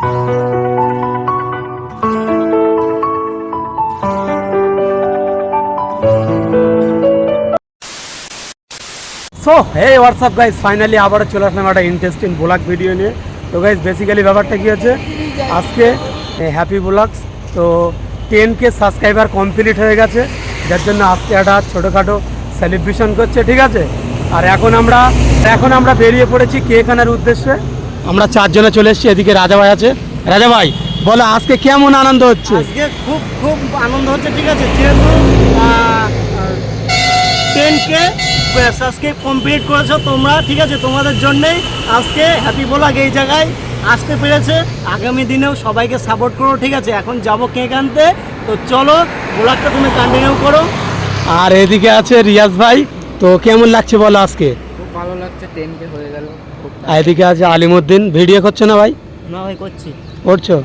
So hey what's up guys, finally আবারও চলে আসলাম একটা ইন্টারেস্টিং ব্লগ ভিডিও নিয়ে। তো গাইজ বেসিক্যালি ব্যাপারটা কী হচ্ছে, আজকে হ্যাপি ব্লগস তো 10K সাবস্ক্রাইবার কমপ্লিট হয়ে গেছে, যার জন্য আজকে একটা ছোটোখাটো সেলিব্রেশন করছে, ঠিক আছে। আর এখন আমরা বেরিয়ে পড়েছি কেক আনার উদ্দেশ্যে। আমরা 4 জনে চলে এসেছি। এদিকে রাজা ভাই আছে। রাজা ভাই বলো, আজকে কেমন আনন্দ হচ্ছে? আজকে খুব আনন্দ হচ্ছে, ঠিক আছে। যেহেতু 10K সাবস্ক্রাইব কমপ্লিট করেছো তোমরা, ঠিক আছে, তোমাদের জন্যেই আজকে হ্যাপি ব্লগ এই জায়গায় আসতে পেরেছে। আগামী দিনেও সবাইকে সাপোর্ট করো, ঠিক আছে। এখন যাবো কেক আনতে, তো চলো ব্লগটা তুমি কন্টিনিউ করো। আর এদিকে আছে রিয়াজ ভাই। তো কেমন লাগছে বলো আজকে? খুব ভালো লাগছে, 10K হয়ে গেল। আর এদিকে আছে আলিমউদ্দিন। ভিডিও করছো না ভাই? না ভাই, করছি। করছো?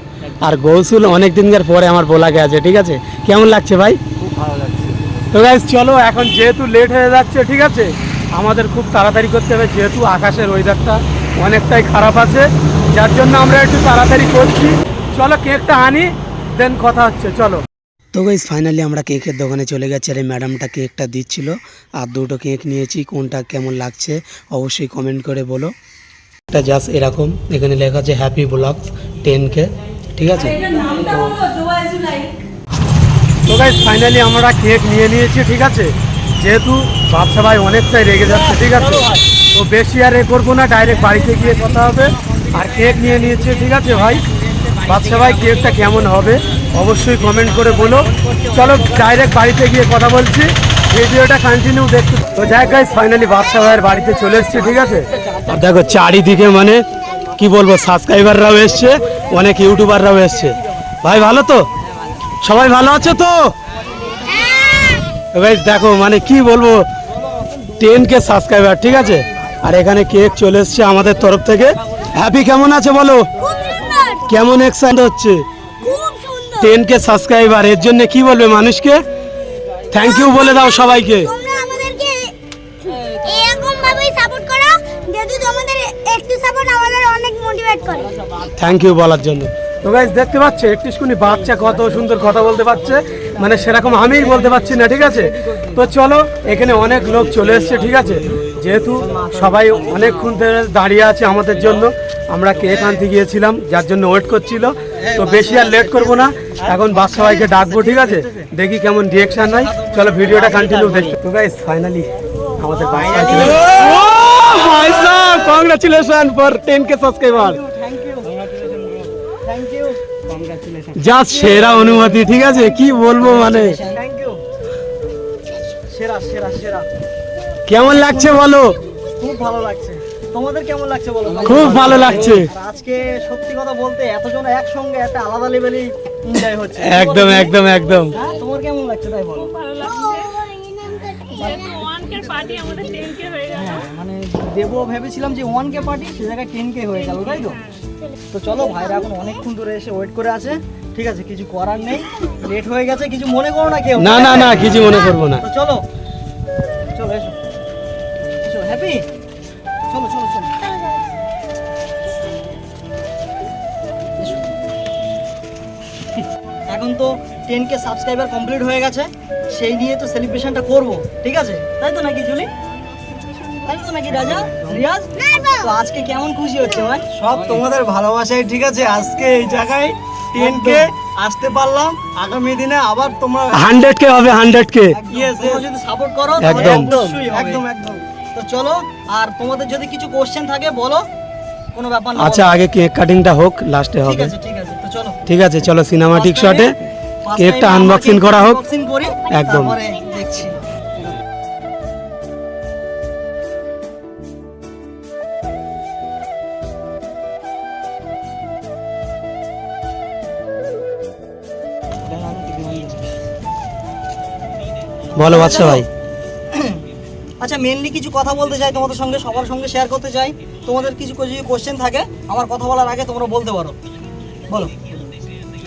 আর গৌসুল অনেক দিনকার পরে আমার বলাকে আছে, ঠিক আছে। কেমন লাগছে ভাই? খুব ভালো লাগছে। তো গাইস চলো, এখন যেহেতু লেট হয়ে যাচ্ছে, ঠিক আছে, আমাদের খুব তাড়াতাড়ি করতে হবে, যেহেতু আকাশের ওয়েদারটা অনেকটাই খারাপ আছে, যার জন্য আমরা একটু তাড়াতাড়ি করছি। চলো কেকটা আনি, দেন কথা হচ্ছে, চলো। তো গাইস ফাইনালি আমরা কেকের দোকানে চলে গেছি। আর এই ম্যাডামটা কেকটা দিচ্ছিল, আর দুটো কেক নিয়েছি। কোনটা কেমন লাগছে অবশ্যই কমেন্ট করে বলো। এটা জাস্ট এরকম, এখানে লেখা আছে হ্যাপি ব্লগস 10K, ঠিক আছে। তো গাইস ফাইনালি আমরা কেক নিয়ে নিয়েছি, ঠিক আছে। যেহেতু বাচ্চা ভাই অনেকটাই রেগে যাচ্ছে, ঠিক আছে, তো বেশি আর এ করবো না, ডাইরেক্ট বাড়িতে গিয়ে কথা হবে। আর কেক নিয়ে নিয়েছে, ঠিক আছে ভাই। বাচ্চা ভাই কেকটা কেমন হবে অবশ্যই কমেন্ট করে বলো। চলো ডাইরেক্ট বাড়িতে গিয়ে কথা বলছি, ভিডিওটা কন্টিনিউ দেখতে। তো যাই গাইস ফাইনালি বাচ্চা ভাইয়ের বাড়িতে চলে এসেছি, ঠিক আছে। আর দেখো চারিদিকে মানে কি বলবো, সাবস্ক্রাইবাররাও এসছে, অনেক ইউটিউবাররাও এসছে। ভাই ভালো তো? সবাই ভালো আছে তো? গাইস দেখো মানে কি বলবো, 10K সাবস্ক্রাইবার, ঠিক আছে। আর এখানে কেক চলে এসছে আমাদের তরফ থেকে। হ্যাপি কেমন আছে বলো? কেমন এক্সাইটেড হচ্ছে? 10K সাবস্ক্রাইবার, এর জন্য কি বলবে মানুষকে? থ্যাংক ইউ বলে দাও সবাইকে। থ্যাংক ইউ বলার জন্য। তো গাইস দেখতে পাচ্ছে একটুখানি বাচ্চা কত সুন্দর কথা বলতে পারছে, মানে সেরকম আমিই বলতে পারছি না, ঠিক আছে। তো চলো, এখানে অনেক লোক চলে এসছে, ঠিক আছে। যেহেতু সবাই অনেকক্ষণ ধরে দাঁড়িয়ে আছে আমাদের জন্য, আমরা কেক আনতে গিয়েছিলাম, যার জন্য ওয়েট করছিল। তো বেশি আর লেট করবো না, এখন বাচ্চা সবাইকে ডাকবো, ঠিক আছে। দেখি কেমন রিয়েকশন হয়, চলো ভিডিওটা কন্টিনিউ দেখি। তো গাইস ফাইনালি আমাদের বাচ্চা চলে এসেছে। ও ভাই সাহেব, congratulation for 10K subscriber. Just সেরা অনুমতি, ঠিক আছে, কি বলবো মানে। কেমন লাগছে বলো? খুব ভালো লাগছে। তোমাদের কেমন লাগছে বলো? খুব ভালো লাগছে। আজকে সত্যি কথা বলতে এতজন একসঙ্গে একটা আলাদা লেভেলে এনজয় হচ্ছে। একদম একদম একদম। তোমার কেমন লাগছে তাই বলো? ভালো লাগছে। 1K পার্টি আমাদের 10K হয়ে গেল। মানে দেবো ভেবেছিলাম যে 1K পার্টি, সে জায়গায় 10K হয়ে গেল, তাই তো? তো চলো, ভাইরা এখন অনেকক্ষণ ধরে এসে ওয়েট করে আছে, ঠিক আছে, কিছু করার নেই, লেট হয়ে গেছে, কিছু মনে করো না কেউ। না না না, কিছু মনে করবো না। তো চলো চলো, এসো এসো, হ্যাপি, চলো চলো চলো। এখন তো 10K সাবস্ক্রাইবার কমপ্লিট হয়ে গেছে, সেই নিয়ে তো সেলিব্রেশনটা করব, ঠিক আছে, তাই তো নাকি জুলি? তাই তো নাকি রাজা? রিয়াজ, তো আজকে কেমন খুশি হচ্ছে ভাই? সব তোমাদের ভালোবাসায়, ঠিক আছে। আজকে এই জায়গায় 10K আসতে পারলাম, আগামী দিনে আবার তোমরা 100K হবে, 100K। তোমরা যদি সাপোর্ট করো একদম একদম একদম। তো চলো, আর তোমাদের যদি কিছু কোশ্চেন থাকে বলো, কোনো ব্যাপার না। আচ্ছা আগে কেক কাটিংটা হোক, লাস্টে ঠিক হবে। আছে ঠিক আছে, তো চলো। ঠিক আছে চলো, সিনেমাটিক শটে কেকটা আনবক্সিং করা হোক। আনবক্সিং করি, একদম। তারপরে দেখছি। বলো বাদশা ভাই। আচ্ছা, মেনলি কিছু কথা বলতে চাই তোমাদের সঙ্গে, সবার সঙ্গে শেয়ার করতে চাই। তোমাদের কিছু যদি কোশ্চেন থাকে আমার কথা বলার আগে তোমরা বলতে পারো, বলো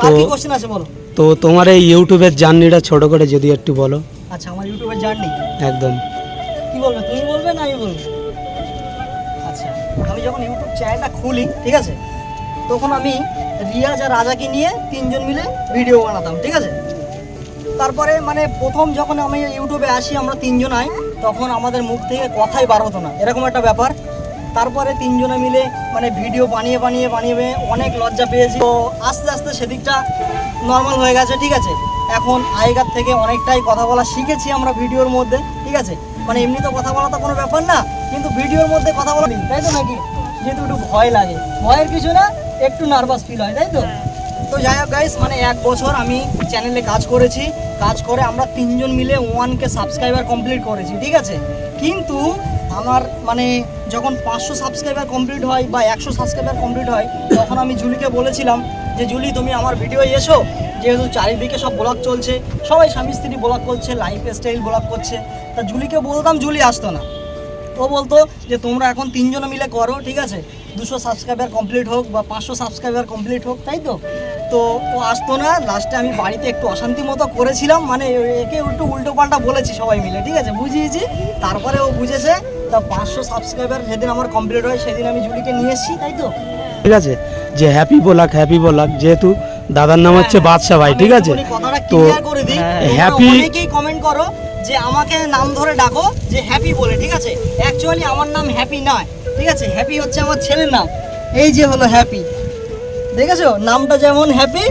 কার কি কোশ্চেন আছে বলো। তো তোমার এই ইউটিউবের জার্নিটা ছোট করে যদি একটু বলো। আচ্ছা, আমার ইউটিউবের জার্নি একদম। কি বলবে, তুমি বলবে না আমি বলবো? আচ্ছা, আমি যখন ইউটিউব চ্যানেলটা খুলি, ঠিক আছে, তখন আমি রিয়াজ আর রাজাকে নিয়ে তিনজন মিলে ভিডিও বানাতাম, ঠিক আছে। তারপরে মানে প্রথম যখন আমি ইউটিউবে আসি আমরা তিনজনাই, তখন আমাদের মুখ থেকে কথাই বার হতো না, এরকম একটা ব্যাপার। তারপরে তিনজনে মিলে মানে ভিডিও বানিয়ে বানিয়ে বানিয়ে অনেক লজ্জা পেয়েছি। তো আস্তে আস্তে সেদিকটা নর্মাল হয়ে গেছে, ঠিক আছে। এখন আগেকার থেকে অনেকটাই কথা বলা শিখেছি আমরা ভিডিওর মধ্যে, ঠিক আছে। মানে এমনি তো কথা বলা তো কোনো ব্যাপার না, কিন্তু ভিডিওর মধ্যে কথা বলা তাই তো নাকি, যেহেতু একটু ভয় লাগে, ভয়ের কিছু না, একটু নার্ভাস ফিল হয়, তাই তো। তো যাই হোক গাইস, মানে 1 বছর আমি চ্যানেলে কাজ করেছি, কাজ করে আমরা তিনজন মিলে 1K সাবস্ক্রাইবার কমপ্লিট করেছি, ঠিক আছে। কিন্তু আমার মানে যখন 500 সাবস্ক্রাইবার কমপ্লিট হয় বা 100 সাবস্ক্রাইবার কমপ্লিট হয়, তখন আমি জুলিকে বলেছিলাম যে জুলি তুমি আমার ভিডিও এসো, যেহেতু চারিদিকে সব ব্লগ চলছে, সবাই স্বামী স্ত্রী ব্লগ করছে, লাইফ স্টাইল ব্লগ করছে। তা জুলিকে বলতাম, জুলি আসতো না। ও বলতো যে তোমরা এখন তিনজনে মিলে করো, ঠিক আছে, 200 সাবস্ক্রাইবার কমপ্লিট হোক বা 500 সাবস্ক্রাইবার কমপ্লিট হোক, তাই তো। তো ও আসতো না। লাস্টে আমি বাড়িতে একটু অশান্তি মতো করেছিলাম, মানে একে একটু উল্টো পাল্টা বলেছি সবাই মিলে, ঠিক আছে, বুঝিয়েছি। তারপরে ও বুঝেছে। তা 500 সাবস্ক্রাইবার যেদিন আমার কমপ্লিট হয় সেদিন আমি জুলিকে নিয়ে এসেছি, তাই তো। ঠিক আছে, যে হ্যাপি বলাক যেহেতু দাদার নাম হচ্ছে বাদশা ভাই, ঠিক আছে। কথাটা তো ক্লিয়ার করে দিই, হ্যাপি অনেকেই কমেন্ট করো যে আমাকে নাম ধরে ডাকো যে হ্যাপি বলে, ঠিক আছে। অ্যাকচুয়ালি আমার নাম হ্যাপি নয়, ঠিক আছে। হ্যাপি হচ্ছে আমার ছেলের নাম, এই যে হলো হ্যাপি, দেখেছো নামটা যেমন হ্যাপি,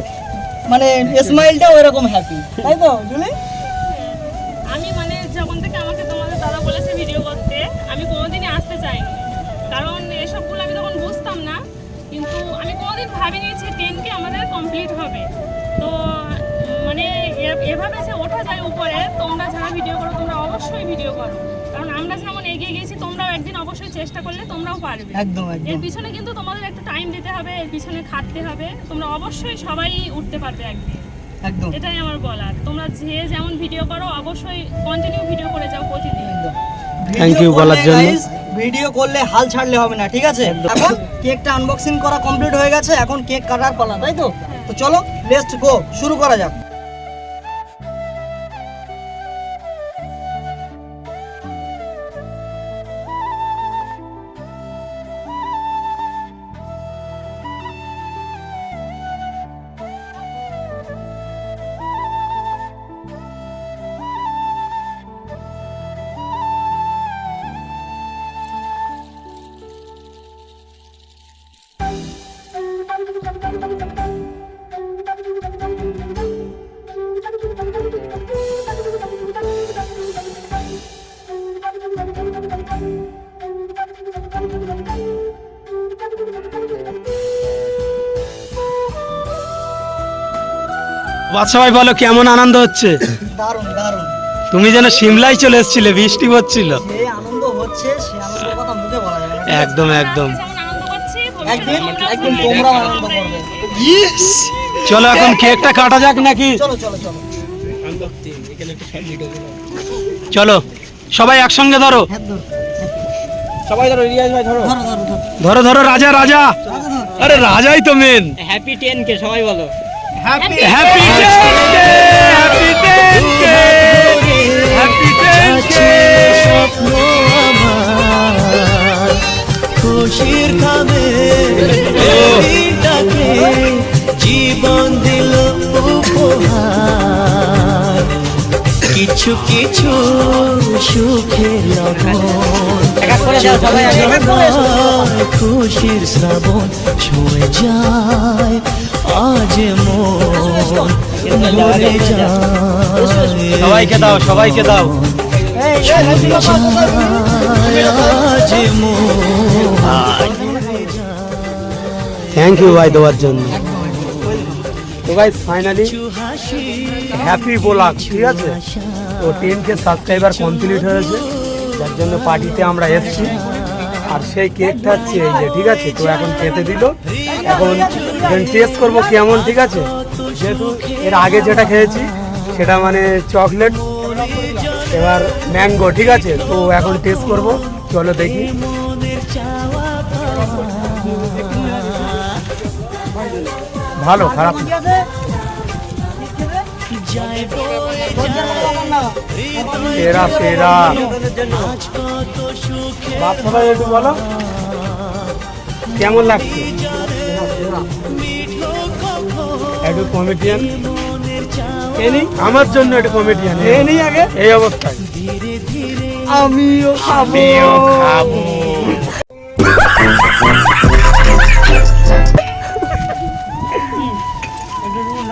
মানে স্মাইলটাও এরকম হ্যাপি, তাই তো জুলি। আমি মানে যখন থেকে আমাকে তোমাদের দাদা বলেছে ভিডিও করতে, আমি কোনোদিনই আসতে চাইনি, কারণ এসবগুলো আমি তখন বুঝতাম না। কিন্তু আমি কোনোদিন ভাবিনি যে 10K আমাদের কমপ্লিট হবে। তো মানে এভাবে যে ওঠা যায় উপরে, তোমরা যারা ভিডিও করো তোমরা অবশ্যই ভিডিও করো, কারণ আমরা যেমন এগিয়ে গেছি তোমরাও একদিন অবশ্যই চেষ্টা করলে তোমরাও পারবে। একদম এর একদম পিছনে কিন্তু তোমাদের একটা টাইম দিতে হবে, এর পিছনে খাটতে হবে, তোমরা অবশ্যই সবাই উঠতে পারবে একদিন, একদম এটাই আমার বলার। তোমরা যে যেমন ভিডিও করো অবশ্যই কন্টিনিউ ভিডিও করে যাও প্রতিদিন। একদম। Thank you বলার জন্য। ভিডিও করলে হাল ছাড়লে হবে না, ঠিক আছে। এখন কেকটা আনবক্সিং করা কমপ্লিট হয়ে গেছে, এখন কেক কাটার পালা, তাই তো। তো চলো লেটস গো, শুরু করা যাক। বাদশা ভাই বলো কেমন আনন্দ হচ্ছে? দারুণ দারুণ। তুমি যেন সিমলাই চলে এসেছিলে, বৃষ্টি হচ্ছিল। যে আনন্দ হচ্ছে সে আনন্দের কথা মুখে বলা যাবে না। একদম একদম। আমরা যেমন আনন্দ করছি, একদিন ভবিষ্যতে একদিন তোমরাও তোমরাও করবে। আনন্দ করবে। চলো এখন কেকটা কাটা যাক নাকি? চলো চলো চলো। চলো সবাই একসঙ্গে ধরো, হ্যাঁ ধর, সবাই ধরো, রিয়াজ ভাই ধরো, ধরো ধরো ধরো। ধরো ধরো, রাজা রাজা, আরে রাজাই তো মেন। হ্যাপি 10K সবাই বলো। Happy 10K, happy 10K, happy 10K। স্বপ্ন আমার খুশির খাবে দিনটাকে জীবন দিল উপহার, কিছু কিছু সুখের লবণ খুশির শ্রাবণ ছুঁয়ে যায় আজ মন ভরে যায়। সবাইকে দাও, সবাইকে দাও। থ্যাংক ইউ ভাই দেওয়ার জন্য। তো গাইস ফাইনালি হ্যাপি বলাক, ঠিক আছে। তো 10K সাবস্ক্রাইবার কমপ্লিট হয়েছে, যার জন্য পার্টিতে আমরা এসেছি। আর সেই কেকটা হচ্ছে এই যে, ঠিক আছে। তো এখন খেতে দিল, এখন টেস্ট করবো কেমন, ঠিক আছে। যেহেতু এর আগে যেটা খেয়েছি সেটা মানে চকলেট, এবার ম্যাঙ্গো, ঠিক আছে। তো এখন টেস্ট করব, চলো দেখি। ভালো, খারাপ না। সেরা সেরা। বাচ্চা ভাই একটু বলো কেমন লাগছে? একটু কমেডিয়ান খেয়ে নিই আমার জন্য একটু কমেডিয়ান খেয়ে নিই আগে এই অবস্থায় আমিও খাবো খাবো।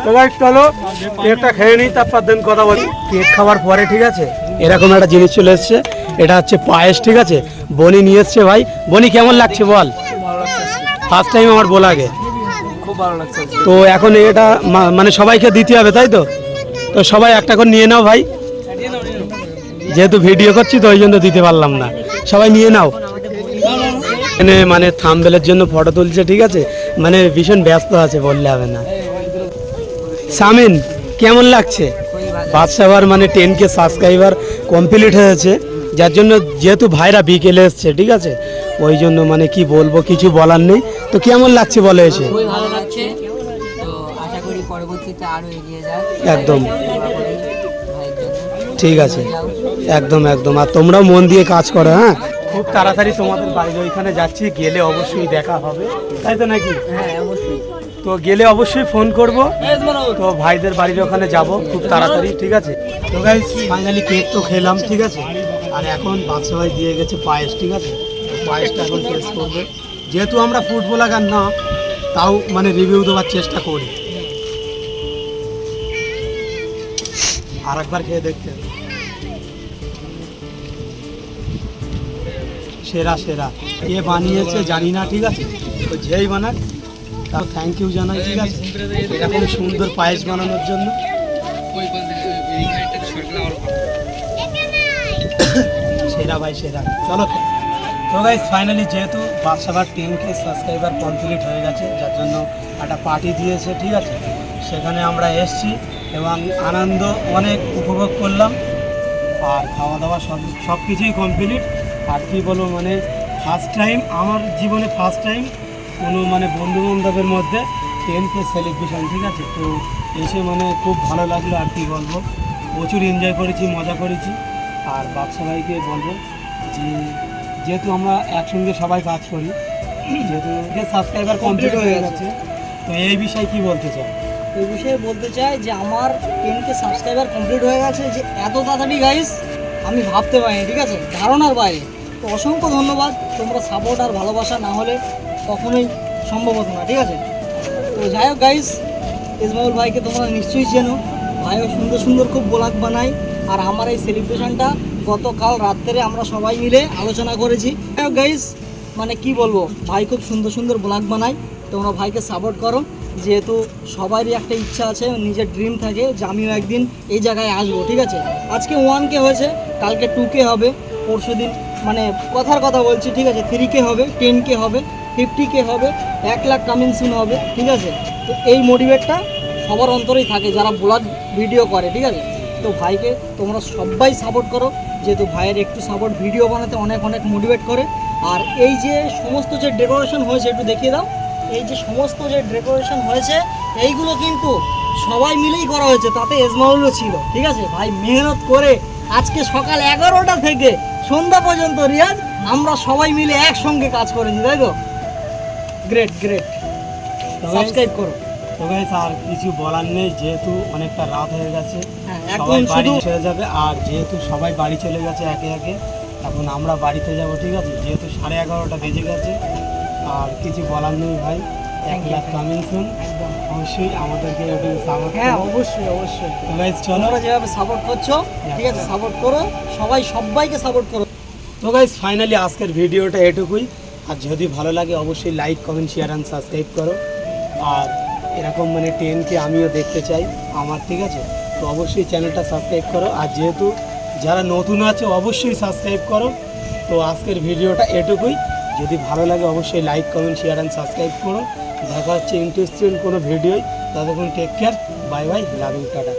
তো guys, চলো কেকটা খেয়ে নিই, তারপর দিন কথা বলি। কেক খাওয়ার পরে ঠিক আছে এরকম একটা জিনিস চলে এসছে, এটা হচ্ছে পায়েস। ঠিক আছে, বনি নিয়ে এসছে ভাই। বনি কেমন লাগছে বল? ফার্স্ট টাইম আমার বলা আগে, খুব ভালো লাগছে তো এখন এটা মানে সবাইকে দিতে হবে তাই তো? তো সবাই একটা করে নিয়ে নাও ভাই, যেহেতু ভিডিও করছি তো ওই জন্য দিতে পারলাম না। সবাই নিয়ে নাও। এখানে মানে থাম্বনেলের জন্য ফটো তুলছে ঠিক আছে, মানে ভীষণ ব্যস্ত আছে, বললে হবে না। সামিন কেমন লাগছে? বাদশাহর মানে 10K সাবস্ক্রাইবার কমপ্লিট হয়েছে, যার জন্য যেহেতু ভাইরা বিকেলে এসছে ঠিক আছে, ওই জন্য মানে কি বলবো, কিছু বলার নেই। তো কেমন লাগছে বলে এসে? খুবই ভালো লাগছে, তো আশা করি পরবর্তীতে আরো এগিয়ে যাক। একদম দোয়া করি ভাইয়ের জন্য। ঠিক আছে, একদম একদম। আর তোমরাও মন দিয়ে কাজ করো। হ্যাঁ, খুব তাড়াতাড়ি তোমাদের বাড়ির ওইখানে যাচ্ছি, গেলে অবশ্যই দেখা হবে তাই তো নাকি? হ্যাঁ অবশ্যই। তো গেলে অবশ্যই ফোন করব। তো ভাইদের বাড়ির ওখানে যাব খুব তাড়াতাড়ি ঠিক আছে। তো গাইস ফাইনালি কেক তো খেলাম ঠিক আছে, আর এখন বাদশা ভাই দিয়ে গেছে পায়েস ঠিক আছে। পায়েসটা এখন টেস্ট করবে, যেহেতু আমরা ফুড ব্লগার না, তাও মানে রিভিউ দেওয়ার চেষ্টা করি। আর একবার খেয়ে দেখতে হবে। সেরা সেরা কে বানিয়েছে জানি না ঠিক আছে, তো যেই বানাক তাও থ্যাংক ইউ জানাই ঠিক আছে, এরকম সুন্দর পায়েস বানানোর জন্য। সেরা ভাই সেরা। চলো তো গাইস ফাইনালি যেহেতু বাদশাহর 10K সাবস্ক্রাইবার কমপ্লিট হয়ে গেছে, যার জন্য একটা পার্টি দিয়েছে ঠিক আছে, সেখানে আমরা এসছি এবং আনন্দ অনেক উপভোগ করলাম। আর খাওয়া দাওয়া সব কিছুই কমপ্লিট। আর কি বলবো, মানে ফার্স্ট টাইম আমার জীবনে, ফার্স্ট টাইম কোনো মানে বন্ধু বান্ধবের মধ্যে 10K সেলিব্রেশন ঠিক আছে। তো এসে মানে খুব ভালো লাগলো। আর কি বলবো, প্রচুর এনজয় করেছি, মজা করেছি। আর বাদশা ভাইকে বলবো যে যেহেতু আমরা একসঙ্গে সবাই কাজ করি, যেহেতু সাবস্ক্রাইবার কমপ্লিট হয়ে গেছে, তো এই বিষয়ে কি বলতে চাই? এই বিষয়ে বলতে চাই যে আমার 10K সাবস্ক্রাইবার কমপ্লিট হয়ে গেছে, যে এত তাড়াতাড়ি গাইস আমি ভাবতে পারিনি ঠিক আছে, ধারণার বাইরে। তো অসংখ্য ধন্যবাদ, তোমরা সাপোর্ট আর ভালোবাসা না হলে কখনোই সম্ভব হতো না ঠিক আছে। তো যাই হোক গাইস, ইসমাউল ভাইকে তোমরা নিশ্চয়ই চেনো, ভাইও সুন্দর সুন্দর খুব ব্লগ বানায়। আর আমার এই সেলিব্রেশনটা গতকাল রাত্রে আমরা সবাই মিলে আলোচনা করেছি। যাই হোক গাইস, মানে কি বলবো, ভাই খুব সুন্দর সুন্দর ব্লগ বানায়, তোমরা ভাইকে সাপোর্ট করো। যেহেতু সবারই একটা ইচ্ছা আছে, নিজের ড্রিম থাকে যে আমিও একদিন এই জায়গায় আসবো ঠিক আছে। আজকে 1K হয়েছে, কালকে 2K হবে, পরশু দিন মানে কথার কথা বলছি ঠিক আছে 3K হবে, 10K হবে, 50K হবে, 1 লাখ কামিং সুন হবে ঠিক আছে। তো এই মোটিভেটটা সবার অন্তরেই থাকে যারা ব্লগ ভিডিও করে ঠিক আছে। তো ভাইকে তোমরা সবাই সাপোর্ট করো, যেহেতু ভাইয়ের একটু সাপোর্ট ভিডিও বানাতে অনেক অনেক মোটিভেট করে। আর এই যে সমস্ত যে ডেকোরেশন হয়েছে একটু দেখিয়ে দাও, এই যে সমস্ত যে ডেকোরেশন হয়েছে এইগুলো কিন্তু সবাই মিলেই করা হয়েছে, তাতে ইসমাউলও ছিল ঠিক আছে। ভাই মেহনত করে আজকে সকাল 11টা থেকে সন্ধ্যা পর্যন্ত রিয়াজ আমরা সবাই মিলে একসঙ্গে কাজ করেছি তাই তো। গ্রেট গ্রেট, সাবস্ক্রাইব করো। তো গাইস আর কিছু বলার নেই, যেহেতু অনেকটা রাত হয়ে গেছে, হ্যাঁ, সবাই এখন বাড়ি শুধু চলে যাবে। আর যেহেতু সবাই বাড়ি চলে গেছে একে একে, এখন আমরা বাড়িতে যাব ঠিক আছে, যেহেতু 11:30 বেজে গেছে। আর কিছু বলার নেই ভাই, 1 লাখ কামিং সুন, অবশ্যই আমাদেরকে একটু সাপোর্ট হ্যাঁ করো। অবশ্যই অবশ্যই, তো গাইস চলো, তোমরা যেভাবে সাপোর্ট করছো ঠিক আছে সাপোর্ট করো, সবাই সবাইকে সাপোর্ট করো। তো গাইস ফাইনালি আজকের ভিডিওটা এটুকুই। আর যদি ভালো লাগে অবশ্যই like comment share and subscribe করো। আর এরকম মানে 10K আমিও দেখতে চাই আমার ঠিক আছে, তো অবশ্যই চ্যানেলটা সাবস্ক্রাইব করো। আর যেহেতু যারা নতুন আছে অবশ্যই সাবস্ক্রাইব করো। তো আজকের ভিডিওটা এটুকুই, যদি ভালো লাগে অবশ্যই like comment share and subscribe করো। দেখা হচ্ছে ইন্টারেস্টিং কোনো ভিডিওয়, ততক্ষণ take care, bye bye, love you, tata.